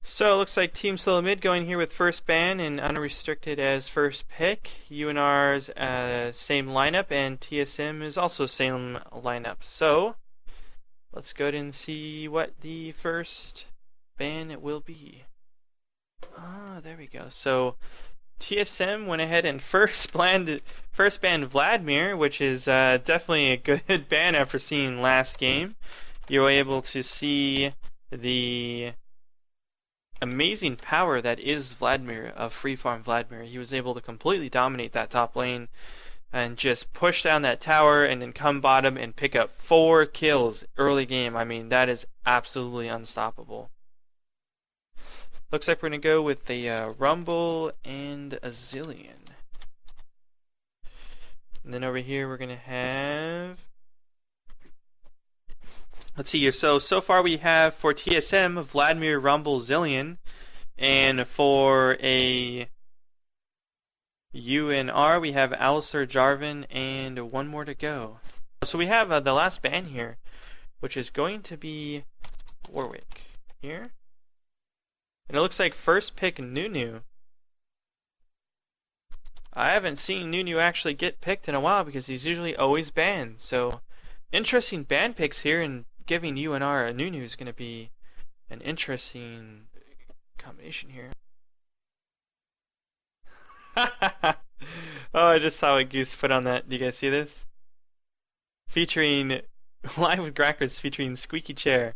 So it looks like Team Solo Mid going here with first ban and unrestricted as first pick. unR's same lineup, and TSM is also same lineup. So let's go ahead and see what the first ban will be. Ah, there we go. So TSM went ahead and first banned Vladimir, which is definitely a good ban after seeing last game. You were able to see the amazing power that is Vladimir, of free farm Vladimir. He was able to completely dominate that top lane and just push down that tower and then come bottom and pick up 4 kills early game. I mean, that is absolutely unstoppable. Looks like we're going to go with the Rumble and a Zillion. And then over here we're going to have... Let's see here. So far we have for TSM, Vladimir, Rumble, Zillion. And for a unR, we have Alistar, Jarvan, and one more to go. So we have the last ban here, which is going to be Warwick here. And it looks like first pick Nunu. I haven't seen Nunu actually get picked in a while because he's usually always banned. So interesting ban picks here, and giving unR a Nunu is going to be an interesting combination here. Oh, I just saw what Goose put on that. Do you guys see this? Featuring live with Grackis featuring Squeaky Chair.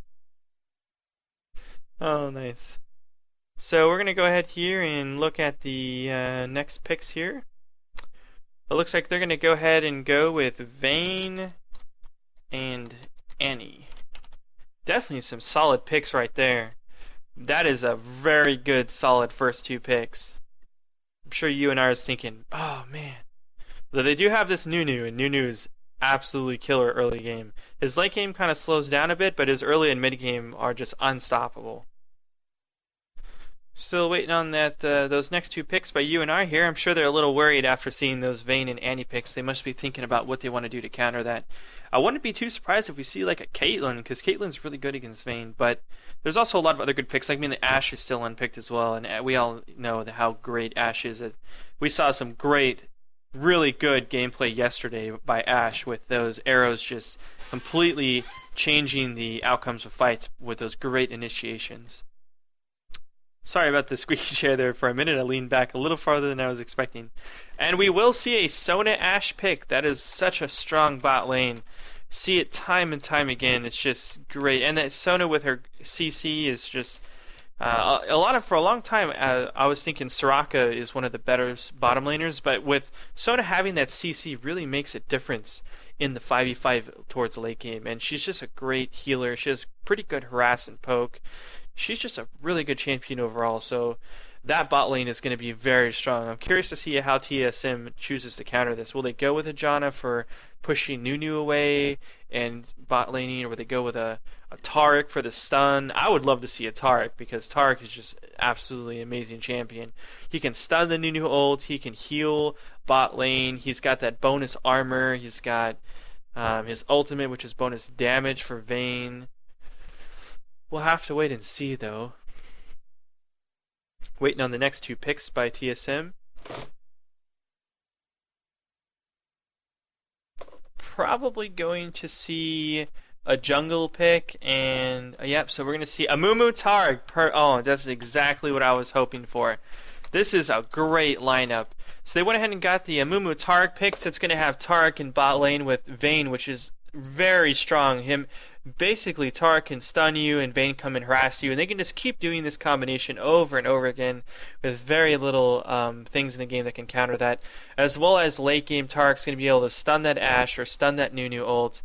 Oh, nice. So we're gonna go ahead here and look at the next picks here. It looks like they're gonna go ahead and go with Vayne and Annie. Definitely some solid picks right there. That is a very good, solid first 2 picks. I'm sure unR is thinking, oh man. Though they do have this Nunu, and Nunu is absolutely killer early game. His late game kind of slows down a bit, but his early and mid game are just unstoppable. Still waiting on that those next 2 picks by unR here. I'm sure they're a little worried after seeing those Vayne and Annie picks. They must be thinking about what they want to do to counter that. I wouldn't be too surprised if we see like a Caitlyn, because Caitlyn's really good against Vayne, but there's also a lot of other good picks. Like, I mean, the Ashe is still unpicked as well, and we all know how great Ashe is. We saw some great, really good gameplay yesterday by Ashe with those arrows just completely changing the outcomes of fights with those great initiations. Sorry about the squeaky chair there for a minute. I leaned back a little farther than I was expecting. And we will see a Sona Ashe pick. That is such a strong bot lane. See it time and time again. It's just great. And that Sona with her CC is just... for a long time, I was thinking Soraka is one of the better bottom laners, but with Sona having that CC really makes a difference in the 5v5 towards the late game. And she's just a great healer. She has pretty good harass and poke. She's just a really good champion overall, so that bot lane is going to be very strong. I'm curious to see how TSM chooses to counter this. Will they go with a Janna for pushing Nunu away and bot laning, or will they go with a Taric for the stun? I would love to see a Taric, because Taric is just absolutely amazing champion. He can stun the Nunu ult, he can heal bot lane, he's got that bonus armor, he's got his ultimate, which is bonus damage for Vayne. We'll have to wait and see, though. Waiting on the next 2 picks by TSM. Probably going to see a jungle pick, and yep, so we're going to see a Mumu Targ. Oh, that's exactly what I was hoping for. This is a great lineup. So they went ahead and got the Mumu Targ pick, so it's going to have Targ in bot lane with Vayne, which is very strong. Basically, Taric can stun you and Vayne come and harass you, and they can just keep doing this combination over and over again with very little things in the game that can counter that. As well as late game, Taric's going to be able to stun that Ashe or stun that Nunu ult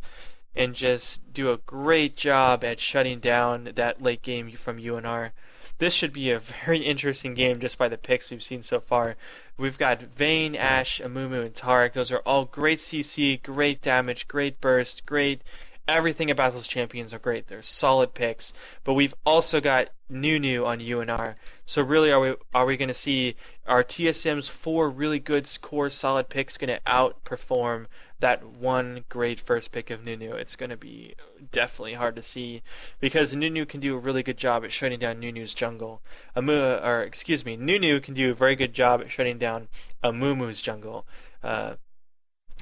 and just do a great job at shutting down that late game from unR. This should be a very interesting game just by the picks we've seen so far. We've got Vayne, Ashe, Amumu, and Taric. Those are all great CC, great damage, great burst, great... Everything about those champions are great. They're solid picks. But we've also got Nunu on unR. So really, are we going to see our TSM's 4 really good core solid picks going to outperform that one great first pick of Nunu. It's going to be definitely hard to see because Nunu can do a really good job at shutting down Nunu's jungle. Nunu can do a very good job at shutting down Amumu's jungle. Uh,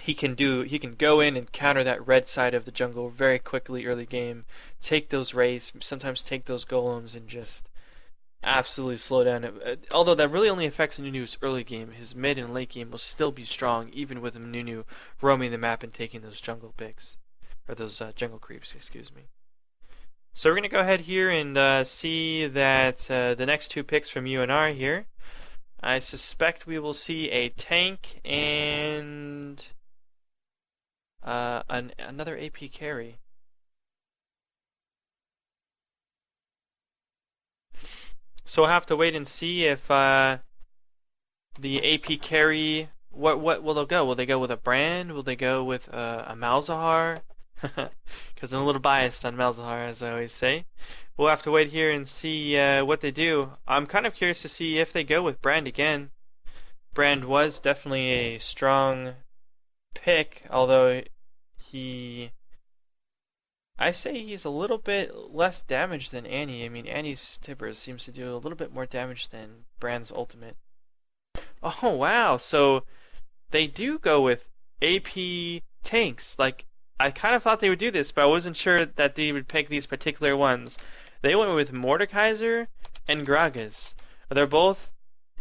he can go in and counter that red side of the jungle very quickly early game, take those wraiths, sometimes take those golems, and just absolutely slow down. Although that really only affects Nunu's early game, his mid and late game will still be strong, even with Nunu roaming the map and taking those jungle picks, or those jungle creeps, excuse me. So we're gonna go ahead here and see that the next two picks from unR here. I suspect we will see a tank and another AP carry. So we'll have to wait and see if the AP carry. What will they go? Will they go with a Brand? Will they go with a Malzahar? Because I'm a little biased on Malzahar, as I always say. We'll have to wait here and see what they do. I'm kind of curious to see if they go with Brand again. Brand was definitely a strong pick, although I say he's a little bit less damage than Annie. I mean, Annie's Tibbers seems to do a little bit more damage than Brand's ultimate. Oh, wow. So they do go with AP tanks. Like, I kind of thought they would do this, but I wasn't sure that they would pick these particular ones. They went with Mordekaiser and Grackis. They're both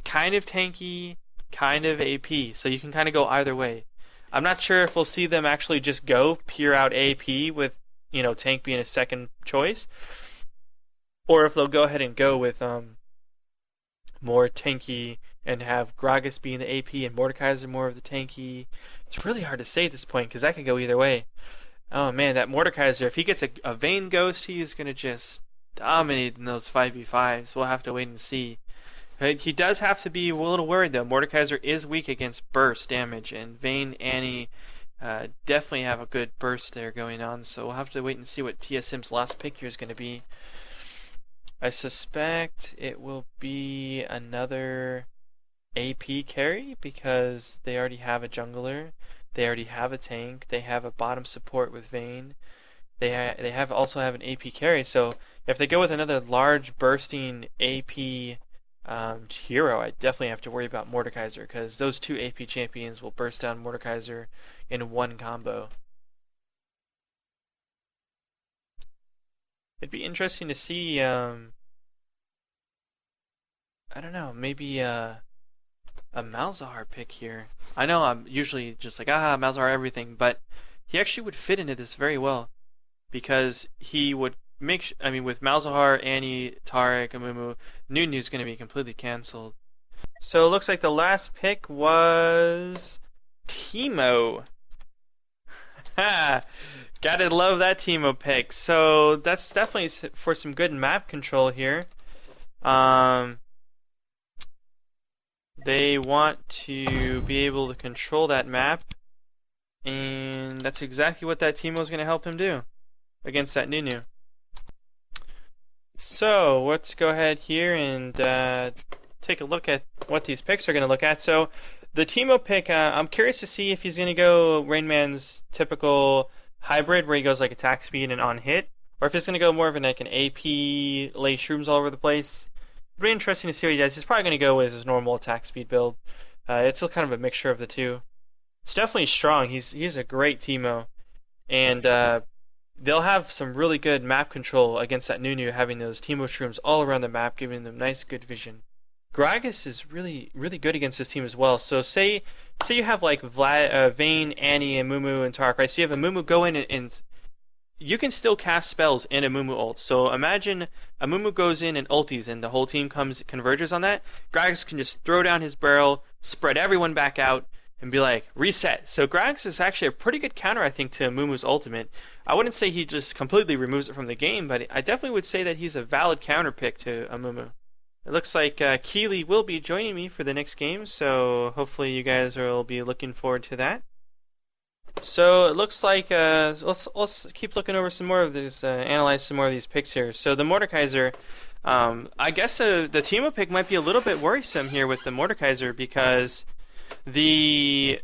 kind of tanky, kind of AP, so you can kind of go either way. I'm not sure if we'll see them actually just go pure out AP with, tank being a second choice, or if they'll go ahead and go with more tanky and have Gragas being the AP and Mordekaiser more of the tanky. It's really hard to say at this point because that could go either way. Oh man, that Mordekaiser, if he gets a Vayne Ghost, he is going to just dominate in those 5v5s. We'll have to wait and see. He does have to be a little worried though. Mordekaiser is weak against burst damage, and Vayne, Annie definitely have a good burst there going on, so we'll have to wait and see what TSM's last pick here is going to be. I suspect it will be another AP carry because they already have a jungler, they already have a tank, they have a bottom support with Vayne, they also have an AP carry. So if they go with another large bursting AP hero, I definitely have to worry about Mordekaiser because those two AP champions will burst down Mordekaiser in one combo. It'd be interesting to see. I don't know, maybe a Malzahar pick here. I know I'm usually just like Malzahar everything, but he actually would fit into this very well because he would with Malzahar, Annie, Taric, Amumu, Nunu's going to be completely cancelled. So it looks like the last pick was Teemo. Ha! Gotta love that Teemo pick. So that's definitely for some good map control here. They want to be able to control that map, and that's exactly what that Teemo is going to help him do against that Nunu. So let's go ahead here and take a look at what these picks are going to look at. So the Teemo pick, I'm curious to see if he's going to go Rain Man's typical hybrid where he goes like attack speed and on hit, or if he's going to go more of an AP, lay shrooms all over the place. It'll be interesting to see what he does. He's probably going to go with his normal attack speed build. It's still kind of a mixture of the two. It's definitely strong. He's a great Teemo, and they'll have some really good map control against that Nunu, having those Teemo shrooms all around the map, giving them nice, good vision. Gragas is really, really good against this team as well. So say you have like Vayne, Annie, and Mumu and Taric, right? So you have a Mumu go in and you can still cast spells in a Mumu ult. So imagine a Mumu goes in and ultis and the whole team converges on that. Gragas can just throw down his barrel, spread everyone back out, and be like, reset. So Gragas is actually a pretty good counter, I think, to Mumu's ultimate. I wouldn't say he just completely removes it from the game, but I definitely would say that he's a valid counter pick to a Mumu. It looks like Keelie will be joining me for the next game, so hopefully you guys will be looking forward to that. So it looks like let's keep looking over some more of these, analyze some more of these picks here. So the Mordekaiser, I guess the Teemo pick might be a little bit worrisome here with the Mordekaiser because the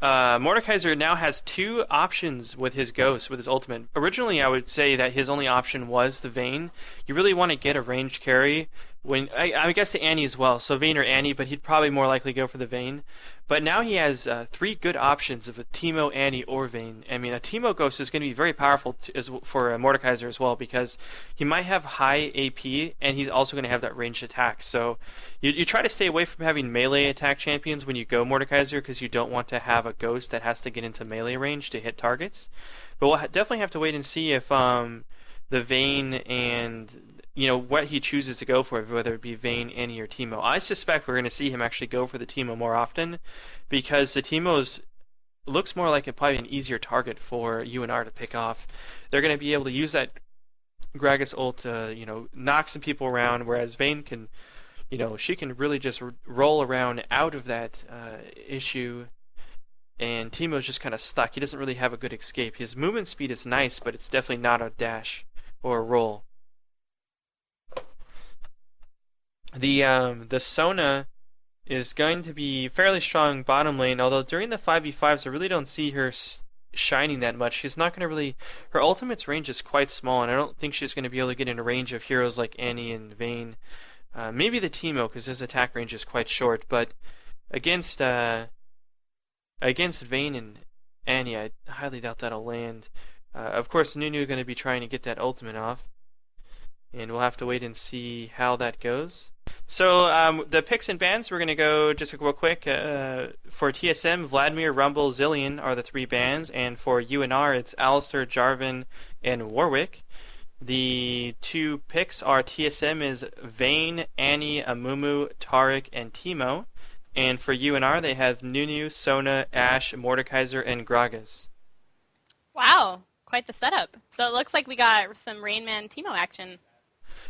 Mordekaiser now has two options with his Ghost, with his ultimate. Originally, I would say that his only option was the Vayne. You really want to get a ranged carry when I guess the Annie as well. So Vayne or Annie, but he'd probably more likely go for the Vayne. But now he has three good options of a Teemo, Annie, or Vayne. I mean, a Teemo Ghost is going to be very powerful for Mordekaiser as well because he might have high AP and he's also going to have that ranged attack. So you try to stay away from having melee attack champions when you go Mordekaiser because you don't want to have a Ghost that has to get into melee range to hit targets. But we'll definitely have to wait and see if the Vayne and what he chooses to go for, whether it be Vayne, Annie, or Teemo. I suspect we're going to see him actually go for the Teemo more often because the Teemo's looks more like probably an easier target for unR to pick off. They're going to be able to use that Grackis ult to knock some people around, whereas Vayne can she can really just roll around out of that issue. And Teemo's just kind of stuck. He doesn't really have a good escape. His movement speed is nice, but it's definitely not a dash or a roll. The Sona is going to be fairly strong bottom lane, although during the 5v5s I really don't see her shining that much. She's not going to really... Her ultimate's range is quite small, and I don't think she's going to be able to get in a range of heroes like Annie and Vayne. Maybe the Teemo, because his attack range is quite short, but against Vayne and Annie, I highly doubt that'll land. Of course, Nunu is going to be trying to get that ultimate off, and we'll have to wait and see how that goes. So the picks and bans, we're going to go just real quick. For TSM, Vladimir, Rumble, Zillion are the three bans, and for unR, it's Alistair, Jarvan, and Warwick. The two picks are TSM is Vayne, Annie, Amumu, Taric, and Teemo. And for unR, they have Nunu, Sona, Ashe, Mordekaiser, and Gragas. Wow, quite the setup. So it looks like we got some Rain Man Teemo action.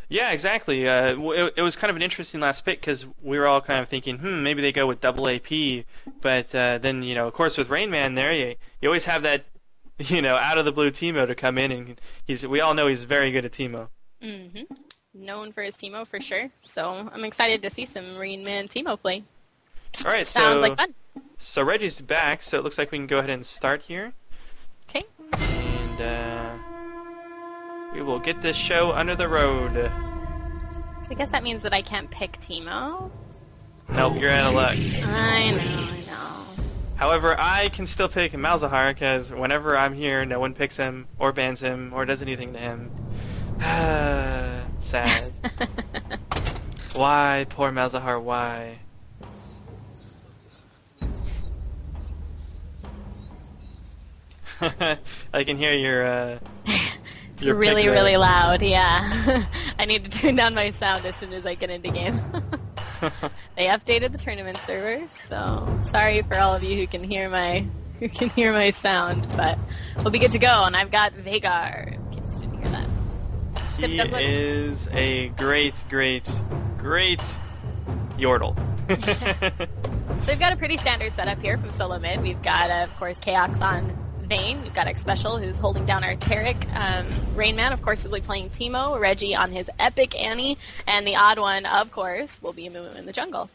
Yeah, exactly. It was kind of an interesting last pick because we were all kind of thinking, maybe they go with double AP. But then, of course, with Rain Man there, you always have that, out of the blue Teemo to come in, and we all know he's very good at Teemo. Mm-hmm. Known for his Teemo for sure. So I'm excited to see some Rain Man Teemo play. All right, Sounds like fun. So Reggie's back, so it looks like we can go ahead and start here. Okay. And we will get this show under the road. So I guess that means that I can't pick Teemo. Nope, you're out of luck. I know. However, I can still pick Malzahar because whenever I'm here, no one picks him or bans him or does anything to him. Sad. Why, poor Malzahar, why? I can hear your it's really, really loud, yeah. I need to turn down my sound as soon as I get into game. They updated the tournament server, so sorry for all of you who can hear my sound, but we'll be good to go. And I've got Veigar, in case you didn't hear that. He is a great Yordle. So we've got a pretty standard setup here from solo mid. We've got, of course, Chaos on Vayne. We've got X Special, who's holding down our Taric. Rain Man, of course, will be playing Teemo. Reggie on his Epic Annie. And the odd one, of course, will be Amumu in the jungle.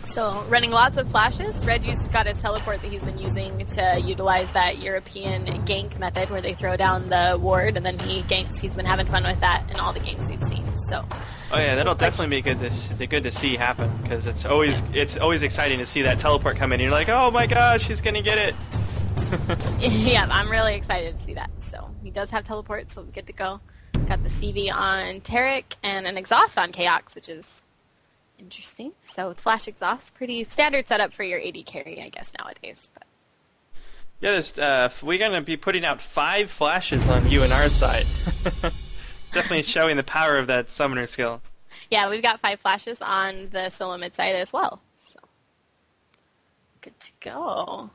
So running lots of flashes. Reggie's got his teleport that he's been using to utilize that European gank method where they throw down the ward and then he ganks. He's been having fun with that in all the games we've seen. So. Oh yeah, that'll definitely be good to see happen because it's always exciting to see that teleport come in. And you're like, oh my gosh, he's gonna get it. Yeah, I'm really excited to see that. So he does have teleport, so we're good to go. Got the CV on Taric and an exhaust on Chaos, which is interesting. So flash exhaust, pretty standard setup for your AD carry, I guess, nowadays. But. Yeah, we're gonna be putting out 5 flashes on unR's side. Definitely showing the power of that summoner skill. Yeah, we've got 5 flashes on the solo mid side as well. So good to go.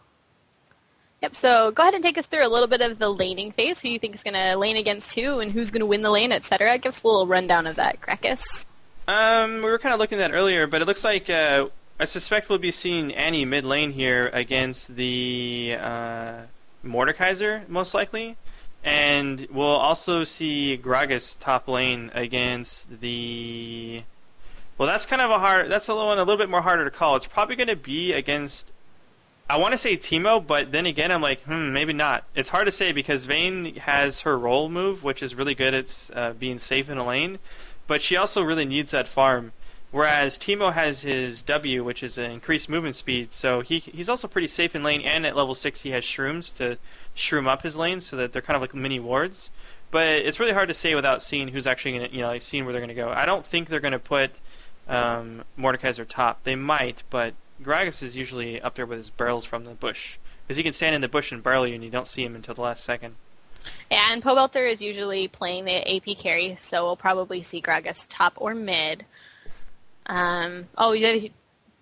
Yep, so go ahead and take us through a little bit of the laning phase. Who you think is going to lane against who and who's going to win the lane, etc. Give us a little rundown of that, Grackis. We were kind of looking at that earlier, but it looks like I suspect we'll be seeing Annie mid lane here against the Mordekaiser, most likely. And we'll also see Gragas top lane against the... Well, that's kind of that's a little bit more harder to call. It's probably going to be against I want to say Teemo, but then again, I'm like, maybe not. It's hard to say because Vayne has her roll move, which is really good at being safe in a lane, but she also really needs that farm. Whereas Teemo has his W, which is an increased movement speed, so he's also pretty safe in lane, and at level 6 he has shrooms to shroom up his lane so that they're kind of like mini wards. But it's really hard to say without seeing who's actually going to, like seeing where they're going to go. I don't think they're going to put Mordekaiser top. They might, but Grackis is usually up there with his barrels from the bush. Because he can stand in the bush and barrel you, and you don't see him until the last second. Yeah, and Pobelter is usually playing the AP carry, so we'll probably see Grackis top or mid. No, they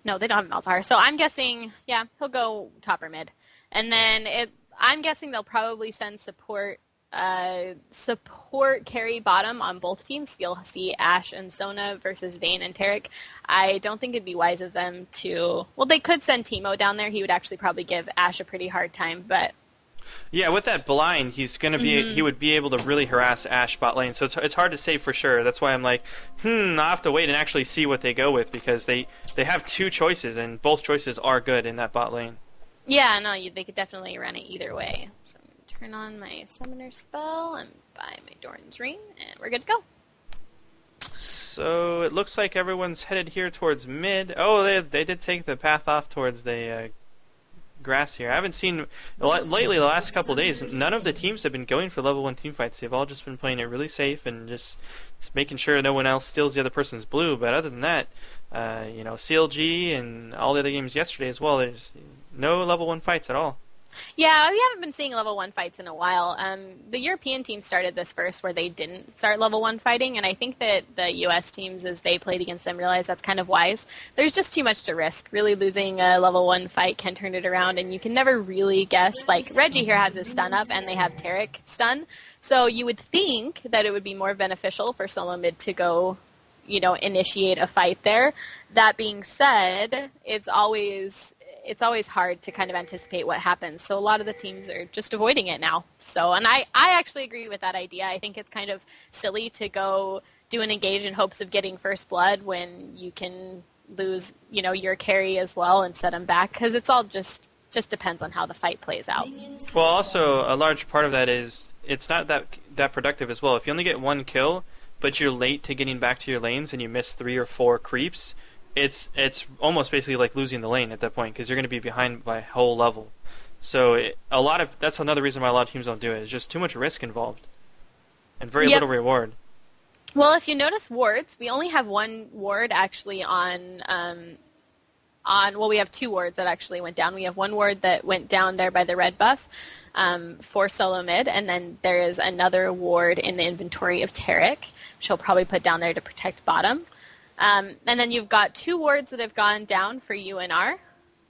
don't have Malzahar. So I'm guessing, yeah, he'll go top or mid. And then I'm guessing they'll probably send support carry bottom on both teams. You'll see Ashe and Sona versus Vayne and Taric. I don't think it'd be wise of them to... Well, they could send Teemo down there. He would actually probably give Ashe a pretty hard time, but... Yeah, with that blind, he's gonna be he would be able to really harass Ashe bot lane. So it's hard to say for sure. That's why I'm like, I'll have to wait and actually see what they go with because they have two choices and both choices are good in that bot lane. Yeah, no, they could definitely run it either way. So I'm going to turn on my summoner spell and buy my Doran's Ring, and we're good to go. So it looks like everyone's headed here towards mid. Oh, they did take the path off towards the grass here. I haven't seen lately the last couple of days. None of the teams have been going for level 1 team fights. They've all just been playing it really safe and just making sure no one else steals the other person's blue. But other than that, CLG and all the other games yesterday as well, there's no level 1 fights at all. Yeah, we haven't been seeing level 1 fights in a while. The European team started this first where they didn't start level 1 fighting, and I think that the US teams, as they played against them, realized that's kind of wise. There's just too much to risk. Really losing a level 1 fight can turn it around, and you can never really guess. Like, Reggie here has his stun up, and they have Taric stun, so you would think that it would be more beneficial for solo mid to go, initiate a fight there. That being said, it's always hard to kind of anticipate what happens. So a lot of the teams are just avoiding it now. So, and I actually agree with that idea. I think it's kind of silly to go do an engage in hopes of getting first blood when you can lose, your carry as well and set them back. Because it's all just depends on how the fight plays out. Well, also, a large part of that is it's not that productive as well. If you only get 1 kill, but you're late to getting back to your lanes and you miss 3 or 4 creeps, it's almost basically like losing the lane at that point because you're going to be behind by a whole level. So that's another reason why a lot of teams don't do it. It's just too much risk involved and very little reward. Well, if you notice wards, we only have 1 ward actually on we have 2 wards that actually went down. We have 1 ward that went down there by the red buff for solo mid, and then there is another ward in the inventory of Taric, which he'll probably put down there to protect bottom. And then you've got 2 wards that have gone down for unR,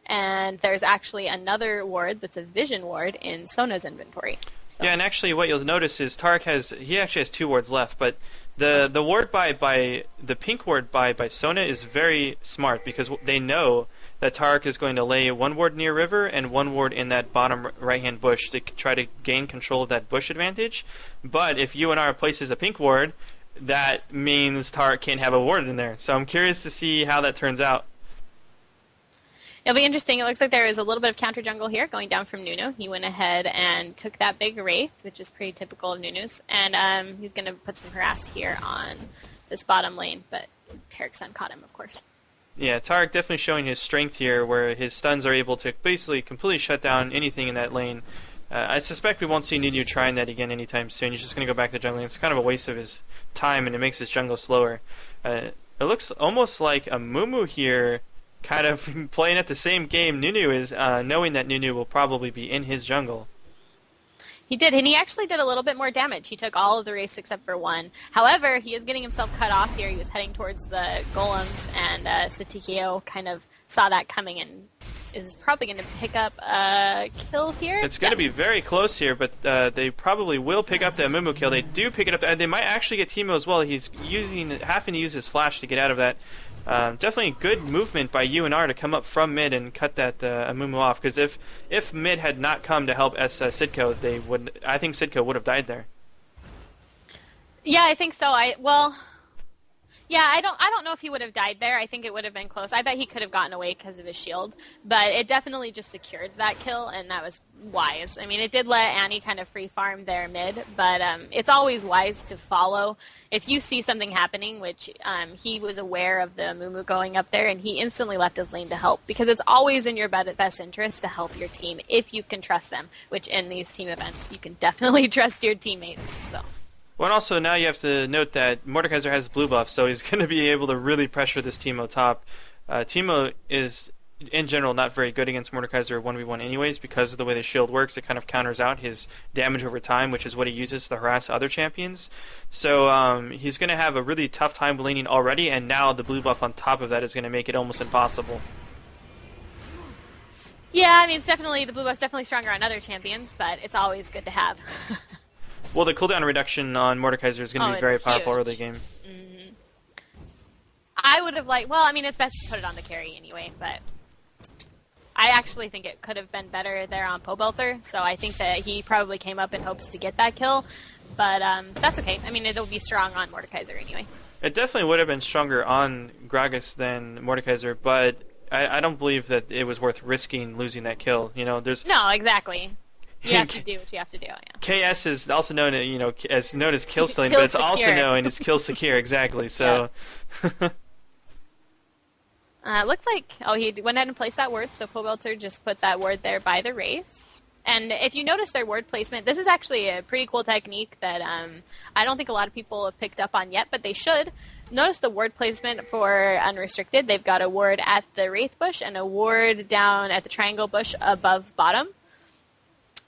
and there's actually another ward that's a vision ward in Sona's inventory. So. Yeah, and actually what you'll notice is Taric actually has 2 wards left, but the ward by the pink ward by Sona is very smart because they know that Taric is going to lay 1 ward near river and 1 ward in that bottom right-hand bush to try to gain control of that bush advantage. But if unR places a pink ward, that means Taric can't have a ward in there. So I'm curious to see how that turns out. It'll be interesting. It looks like there is a little bit of counter jungle here going down from Nunu. He went ahead and took that big Wraith, which is pretty typical of Nunu's. And he's going to put some harass here on this bottom lane. But Taric's son caught him, of course. Yeah, Taric definitely showing his strength here where his stuns are able to basically completely shut down anything in that lane. I suspect we won't see Nunu trying that again anytime soon. He's just going to go back to jungling. It's kind of a waste of his time, and it makes his jungle slower. It looks almost like a Mumu here kind of playing at the same game Nunu is, knowing that Nunu will probably be in his jungle. He did, and he actually did a little bit more damage. He took all of the race except for 1. However, he is getting himself cut off here. He was heading towards the golems, and Satikio kind of saw that coming and is probably going to pick up a kill here. It's going to be very close here, but they probably will pick up the Amumu kill. They do pick it up, and they might actually get Teemo as well. He's having to use his flash to get out of that. Definitely good movement by unR to come up from mid and cut that Amumu off, because if mid had not come to help Sidco, I think Sidco would have died there. Yeah, I think so. Yeah, I don't know if he would have died there. I think it would have been close. I bet he could have gotten away because of his shield, but it definitely just secured that kill, and that was wise. I mean, it did let Annie kind of free farm their mid, but it's always wise to follow. If you see something happening, which he was aware of the Mumu going up there, and he instantly left his lane to help, because it's always in your best interest to help your team if you can trust them, which in these team events, you can definitely trust your teammates, so... Well, and also now you have to note that Mordekaiser has blue buff, so he's going to be able to really pressure this Teemo top. Teemo is, in general, not very good against Mordekaiser 1v1 anyways, because of the way the shield works. It kind of counters out his damage over time, which is what he uses to harass other champions. So he's going to have a really tough time laning already, and now the blue buff on top of that is going to make it almost impossible. Yeah, I mean, it's definitely, the blue buff's definitely stronger on other champions, but it's always good to have. Well, the cooldown reduction on Mordekaiser is going to be very powerful early game. Mm-hmm. I would have well, I mean, it's best to put it on the carry anyway, but I actually think it could have been better there on Pobelter, so I think that he probably came up in hopes to get that kill, but that's okay. I mean, it'll be strong on Mordekaiser anyway. It definitely would have been stronger on Grackis than Mordekaiser, but I don't believe that it was worth risking losing that kill. You know, there's... No, exactly. You have to do what you have to do. Yeah. KS is also known, as known as kill stealing, but it's also known as kill secure. Exactly. So. Looks like he went ahead and placed that ward. So Pobelter just put that ward there by the race. And if you notice their ward placement, this is actually a pretty cool technique that I don't think a lot of people have picked up on yet, but they should. Notice the ward placement for unrestricted. They've got a ward at the wraith bush and a ward down at the triangle bush above bottom.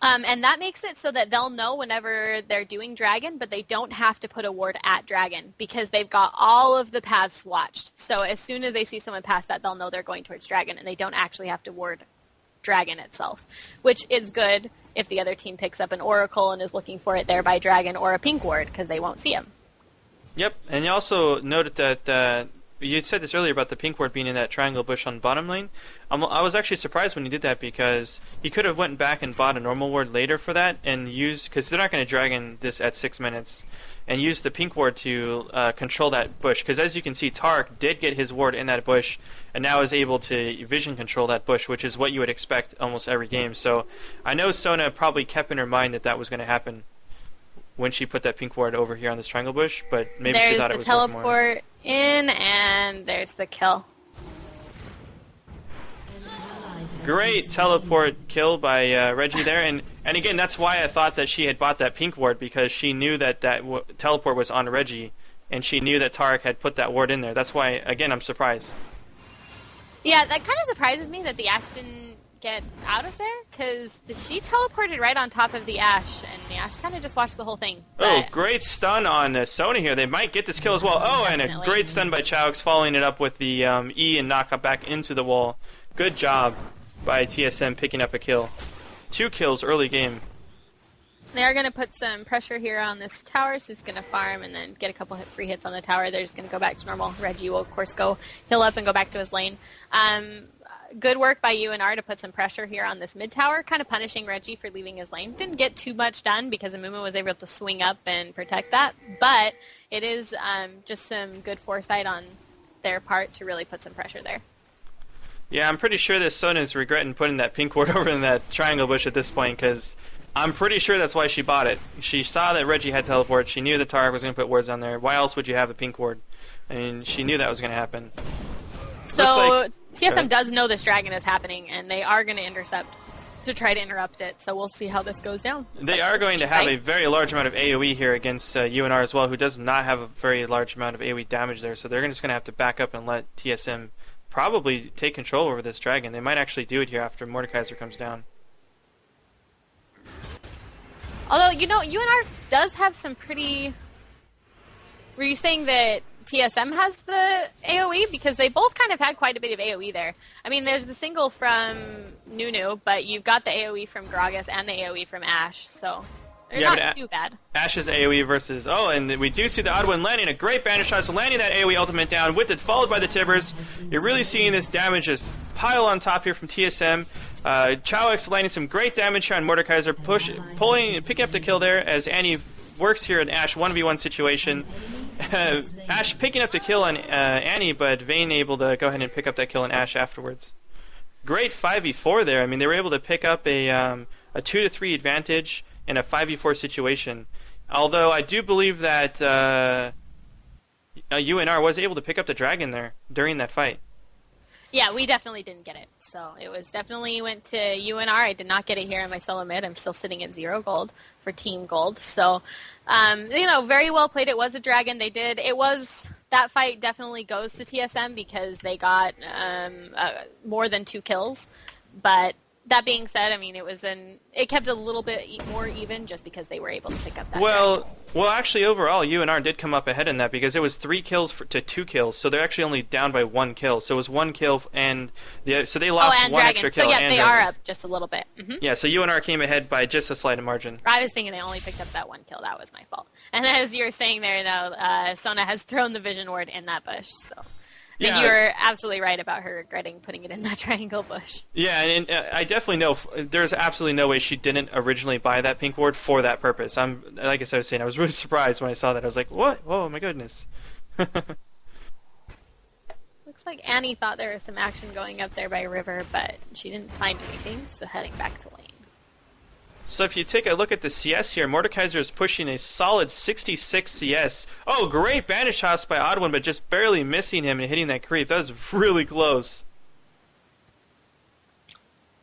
And that makes it so that they'll know whenever they're doing dragon, but they don't have to put a ward at dragon because they've got all of the paths watched. So as soon as they see someone pass that, they'll know they're going towards dragon, and they don't actually have to ward dragon itself, which is good if the other team picks up an oracle and is looking for it there by dragon or a pink ward because they won't see him. Yep, and you also noted that you said this earlier about the pink ward being in that triangle bush on bottom lane. I was actually surprised when he did that because he could have went back and bought a normal ward later for that and used, because they're not going to dragon this at 6 minutes, and use the pink ward to control that bush. Because as you can see, Tark did get his ward in that bush and now is able to vision control that bush, which is what you would expect almost every game. So I know Sona probably kept in her mind that that was going to happen when she put that pink ward over here on this triangle bush, but maybe she thought it was worth more. There's the teleport in, and there's the kill. Great teleport kill by Reggie there, and again, that's why I thought that she had bought that pink ward, because she knew that teleport was on Reggie, and she knew that Tarek had put that ward in there. That's why, again, I'm surprised. Yeah, that kind of surprises me that the Ashe didn't get out of there, because she teleported right on top of the Ashe, and the Ashe kind of just watched the whole thing. Oh, great stun on Sona here. They might get this kill as well. Oh, definitely. And a great stun by Chaux, following it up with the E and knock up back into the wall. Good job by TSM picking up a kill. 2 kills early game. They are going to put some pressure here on this tower, so he's going to farm and then get a couple free hits on the tower. They're just going to go back to normal. Reggie will, of course, go heal up and go back to his lane. Good work by unR to put some pressure here on this mid tower, kind of punishing Reggie for leaving his lane. Didn't get too much done because Amumu was able to swing up and protect that, but it is just some good foresight on their part to really put some pressure there. Yeah, I'm pretty sure that Sona is regretting putting that pink ward over in that triangle bush at this point, because I'm pretty sure that's why she bought it. She saw that Reggie had teleport. She knew that Tarek was going to put wards on there. Why else would you have a pink ward? I mean, she knew that was going to happen. So TSM does know this dragon is happening, and they are going to intercept to try to interrupt it. So we'll see how this goes down. They are going to have a very large amount of AoE here against unR as well, who does not have a very large amount of AoE damage there. So they're just going to have to back up and let TSM probably take control over this dragon. They might actually do it here after Mordekaiser comes down. Although, unR does have some pretty... Were you saying that TSM has the AoE? Because they both kind of had quite a bit of AoE there. I mean, there's the single from Nunu, but you've got the AoE from Grackis and the AoE from Ashe, so they're not too bad. Ashe's AoE versus... Oh, and we do see the odd one landing a great banish shot, so landing that AoE ultimate down with it, followed by the Tibbers. You're really seeing this damage just pile on top here from TSM. Chaux landing some great damage here on Mordekaiser, picking up the kill there as Annie works here in Ashe 1v1 situation. Ash picking up the kill on Annie, but Vayne able to go ahead and pick up that kill on Ash afterwards. Great 5v4 there. I mean, they were able to pick up a 2-3 advantage in a 5v4 situation. Although I do believe that unR was able to pick up the dragon there during that fight. Yeah, we definitely didn't get it. So it was definitely went to unR. I did not get it here in my solo mid. I'm still sitting at 0 gold for team gold. So, very well played. It was a dragon. That fight definitely goes to TSM because they got more than 2 kills. But that being said, I mean, it kept a little bit more even just because they were able to pick up that dragon. Well, actually, overall, unR did come up ahead in that because it was 3 kills to 2 kills, so they're actually only down by 1 kill. So it was 1 kill, so they lost and 1 dragon. extra kill. So yeah, and they dragons. are up just a little bit. Mm-hmm. Yeah, so unR came ahead by just a slight margin. I was thinking they only picked up that 1 kill. That was my fault. And as you were saying there, though, Sona has thrown the vision ward in that bush. So. Yeah. You were absolutely right about her regretting putting it in that triangle bush. Yeah, and I definitely know there's absolutely no way she didn't originally buy that pink ward for that purpose. Like I was saying, I was really surprised when I saw that. I was like, what? Oh my goodness. Looks like Annie thought there was some action going up there by river, but she didn't find anything, so heading back to lane. So if you take a look at the CS here, Mordekaiser is pushing a solid 66 CS. Oh, great bandage toss by Odd One, but just barely missing him and hitting that creep. That was really close.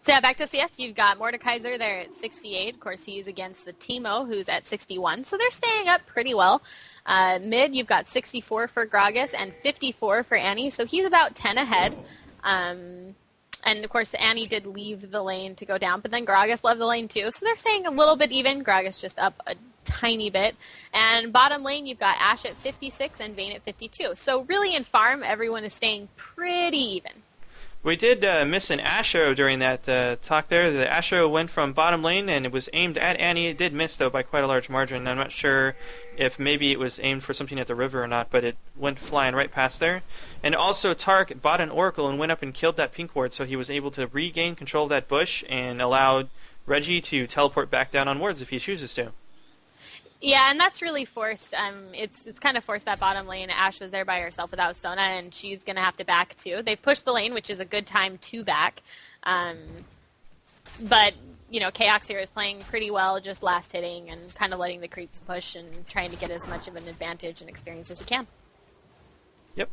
So yeah, back to CS, you've got Mordekaiser there at 68. Of course, he's against the Teemo, who's at 61. So they're staying up pretty well. Mid, you've got 64 for Grackis and 54 for Annie. So he's about 10 ahead. And, of course, Annie did leave the lane to go down, but then Grackis left the lane too. So they're staying a little bit even. Grackis just up a tiny bit. And bottom lane, you've got Ashe at 56 and Vayne at 52. So really in farm, everyone is staying pretty even. We did miss an Ashe arrow during that talk there. The Ashe arrow went from bottom lane, and it was aimed at Annie. It did miss, though, by quite a large margin. I'm not sure if maybe it was aimed for something at the river or not, but it went flying right past there. And also, Tark bought an Oracle and went up and killed that pink ward, so he was able to regain control of that bush and allowed Reggie to teleport back down on wards if he chooses to. Yeah, and that's really forced. It's kind of forced that bottom lane. Ashe was there by herself without Sona, and she's going to have to back too. They've pushed the lane, which is a good time to back. But, Chaos here is playing pretty well, just last hitting and kind of letting the creeps push and trying to get as much of an advantage and experience as he can. Yep.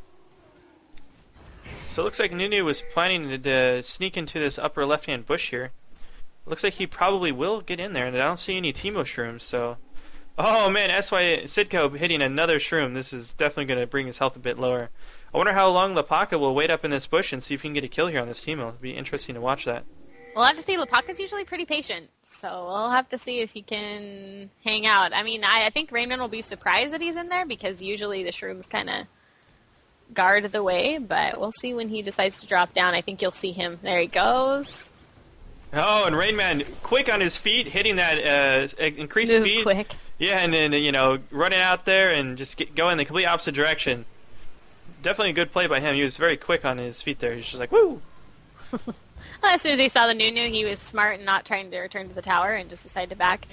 So it looks like Nunu was planning to sneak into this upper left-hand bush here. Looks like he probably will get in there, and I don't see any Teemo shrooms, so... Oh man, SY Sidco hitting another shroom. This is definitely going to bring his health a bit lower. I wonder how long Lapaka will wait up in this bush and see if he can get a kill here on this Teemo. It'll be interesting to watch that. We'll have to see. Lapaka's usually pretty patient, so we'll have to see if he can hang out. I mean, I think Rainman will be surprised that he's in there because usually the shrooms kind of guard the way, but we'll see when he decides to drop down. I think you'll see him. There he goes. Oh, and Rainman quick on his feet, hitting that increased Move speed. quick. Yeah, and then, running out there and just going in the complete opposite direction. Definitely a good play by him. He was very quick on his feet there. He's just like, woo! As soon as he saw the Nunu, he was smart and not trying to return to the tower and just decided to back.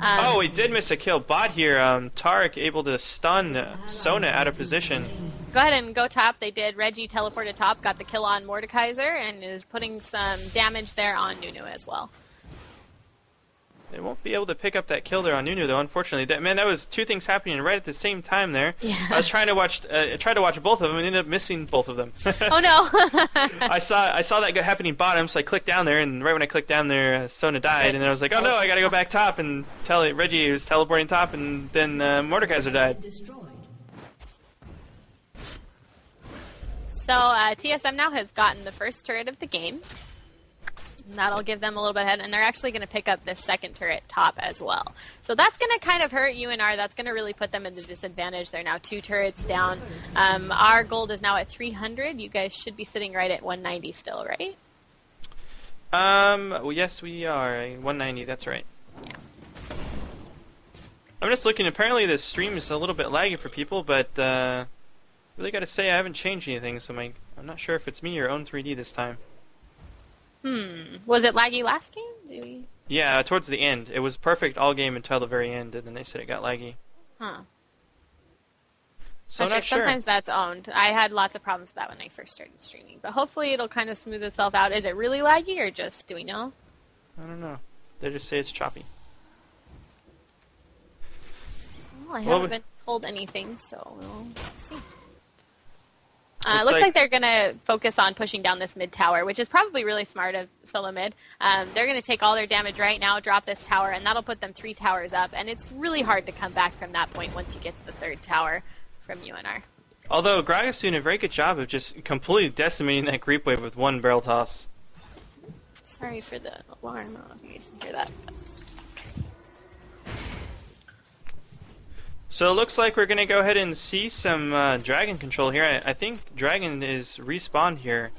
Oh, he did miss a kill. Bot here, Tarek able to stun Sona out of position. Go ahead and go top. They did. Reggie teleported top, got the kill on Mordekaiser, and is putting some damage there on Nunu as well. They won't be able to pick up that kill there on Nunu, though, unfortunately. That was two things happening right at the same time there. Yeah. I was trying to watch both of them and ended up missing both of them. Oh, no. I saw that happening bottom, so I clicked down there, and right when I clicked down there, Sona died, and then I was like, oh no, I gotta go back top and tell it Reggie was teleporting top, and then Mordekaiser died. So TSM now has gotten the first turret of the game. And that'll give them a little bit ahead, and they're actually going to pick up this second turret top as well. So that's going to kind of hurt unR. That's going to really put them at a disadvantage. They're now 2 turrets down. Our gold is now at 300. You guys should be sitting right at 190 still, right? Well, yes, we are. 190, that's right. Yeah. I'm just looking. Apparently the stream is a little bit laggy for people, but really got to say I haven't changed anything, so I'm not sure if it's me or Own3D this time. Was it laggy last game? Yeah, towards the end. It was perfect all game until the very end, and then they said it got laggy. Huh. So not sure. Sometimes that's owned. I had lots of problems with that when I first started streaming, but hopefully it'll kind of smooth itself out. Is it really laggy or just, do we know? I don't know. They just say it's choppy. Well, I haven't been told anything, so we'll see. Looks like they're going to focus on pushing down this mid tower, which is probably really smart of solo mid. They're going to take all their damage right now, drop this tower, and that'll put them 3 towers up. And it's really hard to come back from that point once you get to the 3rd tower from unR. Although Grackis doing a very good job of just completely decimating that creep wave with 1 barrel toss. Sorry for the alarm. I don't know if you guys can hear that. So it looks like we're going to go ahead and see some dragon control here. I think dragon is respawned here.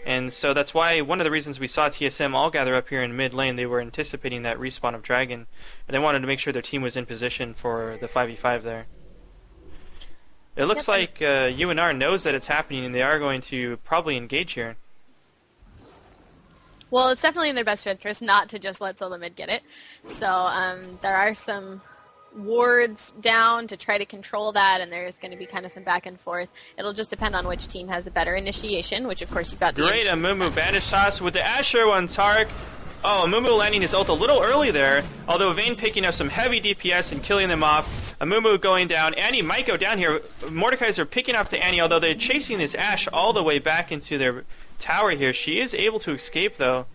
And so that's why one of the reasons we saw TSM all gather up here in mid lane, they were anticipating that respawn of dragon. And they wanted to make sure their team was in position for the 5v5 there. It looks like unR knows that it's happening and they are going to probably engage here. Well, it's definitely in their best interest not to just let solo mid get it. So there are some wards down to try to control that, and there's going to be kind of some back and forth. It'll just depend on which team has a better initiation, which of course you've got. Great Amumu bandage toss with the Asher on Tarek. Oh, Amumu landing his ult a little early there, although Vayne picking up some heavy DPS and killing them off. Amumu going down. Annie might go down here. Mordekaiser picking up the Annie, although they're chasing this Ashe all the way back into their tower here. She is able to escape though.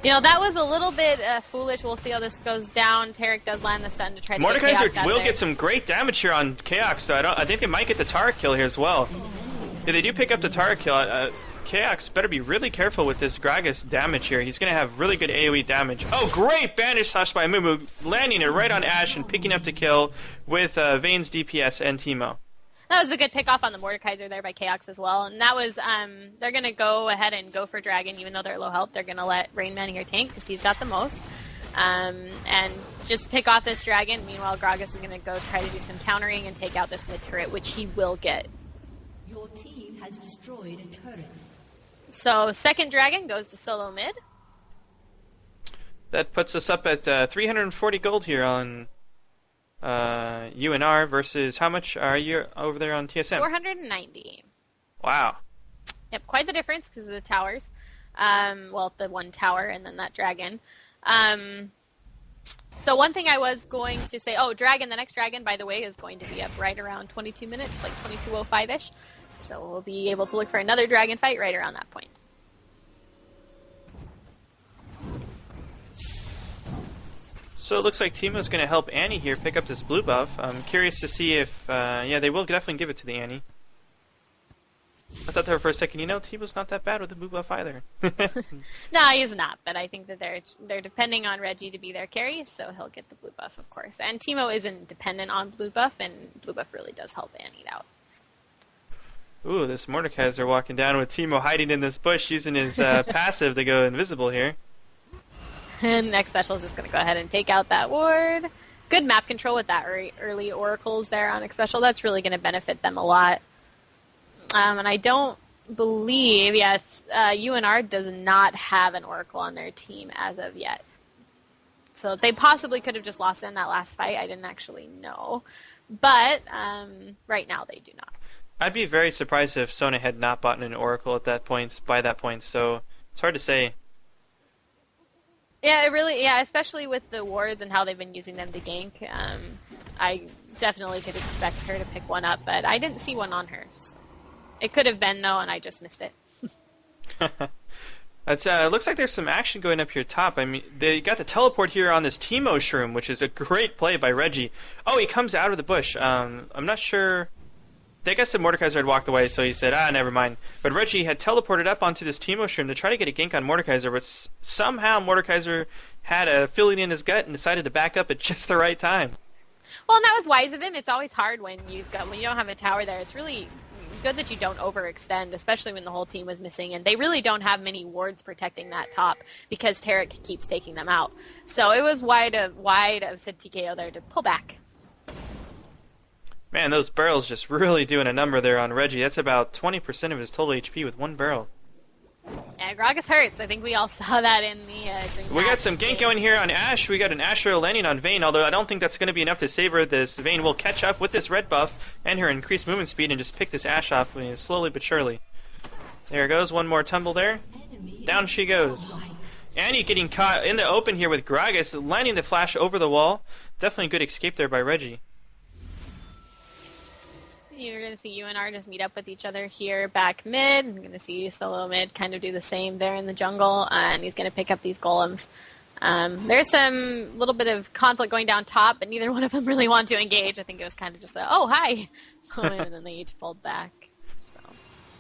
You know, that was a little bit foolish. We'll see how this goes down. Tarek does land the stun to try to get Chaos Mordekaiser out will there. get some great damage here on Chaos, though. I think they might get the Tarek kill here as well. If they do pick up the Tarek kill, Chaos better be really careful with this Grackis damage here. He's going to have really good AoE damage. Oh, great bandage toss by Mumu, landing it right on Ashe and picking up the kill with Vayne's DPS and Teemo. That was a good pick off on the Mordekaiser there by Chaos as well. And that was, they're going to go ahead and go for Dragon, even though they're low health. They're going to let Rain Man here tank because he's got the most. And just pick off this Dragon. Meanwhile, Gragas is going to go try to do some countering and take out this mid turret, which he will get. Your team has destroyed a turret. So, second Dragon goes to solo mid. That puts us up at 340 gold here on unR versus how much are you over there on TSM? 490. Wow. Yep, quite the difference because of the towers. Well, the one tower and then that dragon. So one thing I was going to say, dragon, the next dragon, by the way, is going to be up right around 22 minutes, like 22:05-ish. So we'll be able to look for another dragon fight right around that point. So it looks like Teemo's going to help Annie here pick up this blue buff. I'm curious to see if, yeah, they will definitely give it to the Annie. I thought there for a second, Teemo's not that bad with the blue buff either. No, he's not, but I think that they're depending on Reggie to be their carry, so he'll get the blue buff, of course. And Teemo isn't dependent on blue buff, and blue buff really does help Annie out. Ooh, this Mordekaiser walking down with Teemo hiding in this bush using his passive to go invisible here. And next special is just going to go ahead and take out that ward. Good map control with that early oracles there on next special. That's really going to benefit them a lot. And I don't believe, unR does not have an oracle on their team as of yet. So they possibly could have just lost it in that last fight. I didn't actually know. But right now they do not. I'd be very surprised if Sona had not bought an oracle at that point, by that point. So it's hard to say. Yeah, especially with the wards and how they've been using them to gank. I definitely could expect her to pick one up, but I didn't see one on her. So. It could have been, though, and I just missed it. It looks like there's some action going up here top. I mean, they got the teleport here on this Teemo shroom, which is a great play by Reggie. Oh, he comes out of the bush. I'm not sure. I guess the Mordekaiser had walked away, so he said, never mind. But Reggie had teleported up onto this Teemo shroom to try to get a gank on Mordekaiser, but somehow Mordekaiser had a feeling in his gut and decided to back up at just the right time. Well, and that was wise of him. It's always hard when you don't have a tower there. It's really good that you don't overextend, especially when the whole team was missing, and they really don't have many wards protecting that top because Tarek keeps taking them out. So it was wide of Sid TKO there to pull back. Man, those barrels just really doing a number there on Reggie. That's about 20% of his total HP with one barrel. Yeah, Grackis hurts. I think we all saw that in the green We got match. some gank going here on Ashe. We got an Ashe arrow landing on Vayne, although I don't think that's going to be enough to save her. This Vayne will catch up with this red buff and her increased movement speed and just pick this Ashe off slowly but surely. There goes, one more tumble there. Down she goes. Annie getting caught in the open here with Grackis, landing the flash over the wall. Definitely a good escape there by Reggie. You're going to see unR just meet up with each other here back mid. You're going to see solo mid kind of do the same there in the jungle, and he's going to pick up these golems. There's some little bit of conflict going down top, but neither one of them really want to engage. I think it was kind of just a, oh, hi, and then they each pulled back.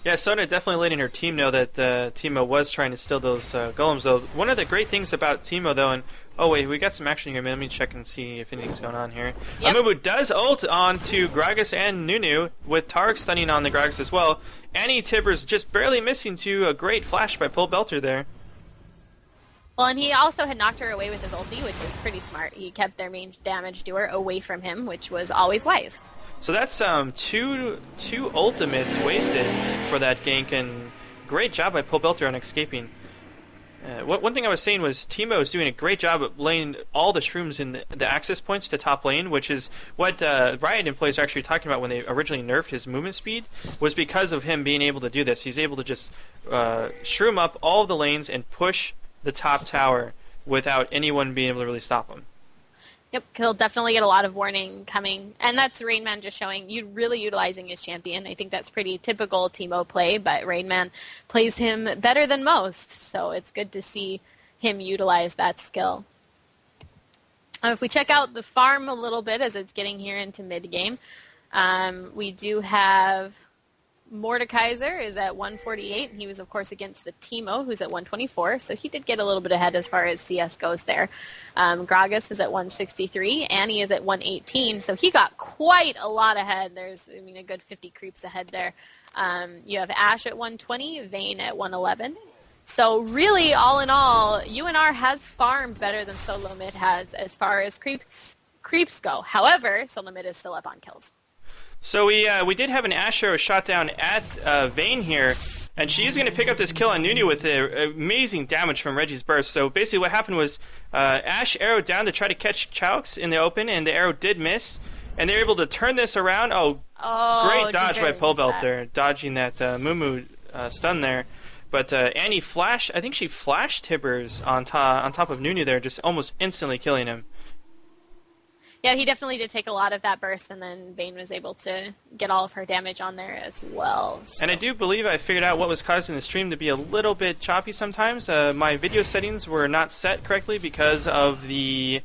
Yeah, Sona definitely letting her team know that Teemo was trying to steal those golems, though. One of the great things about Teemo, though, and oh wait, we got some action here, man. Let me check and see if anything's going on here. Yep. Amumu does ult onto Grackis and Nunu, with Tarek stunning on the Grackis as well. Annie Tibbers just barely missing to a great flash by Pull Belter there. Well, and he also had knocked her away with his ulti, which was pretty smart. He kept their main damage doer away from him, which was always wise. So that's two ultimates wasted for that gank, and great job by Pull Belter on escaping. One thing I was saying was Teemo is doing a great job of laying all the shrooms in the access points to top lane, which is what Riot and players are actually talking about when they originally nerfed his movement speed, was because of him being able to do this. He's able to just shroom up all of the lanes and push the top tower without anyone being able to really stop him. Yep, he'll definitely get a lot of warning coming. And that's Rainman just showing you really utilizing his champion. I think that's pretty typical Teemo play, but Rainman plays him better than most. So it's good to see him utilize that skill. If we check out the farm a little bit as it's getting here into mid-game, we do have Mordekaiser is at 148. He was, of course, against the Teemo, who's at 124. So he did get a little bit ahead as far as CS goes there. Grackis is at 163. Annie is at 118. So he got quite a lot ahead. There's, a good 50 creeps ahead there. You have Ashe at 120, Vayne at 111. So really, all in all, unR has farmed better than solo mid has as far as creeps go. However, solo mid is still up on kills. So we did have an Ashe arrow shot down at Vayne here, and she is going to pick up this kill on Nunu with amazing damage from Reggie's burst. So basically what happened was Ashe arrowed down to try to catch Chaux in the open, and the arrow did miss, and they're able to turn this around. Great dodge by Pull Belter, dodging that Mumu stun there. But Annie flashed, I think she flashed Tibbers on top of Nunu there, just almost instantly killing him. Yeah, he definitely did take a lot of that burst, and then Vayne was able to get all of her damage on there as well. So. And I do believe I figured out what was causing the stream to be a little bit choppy sometimes. My video settings were not set correctly because of the,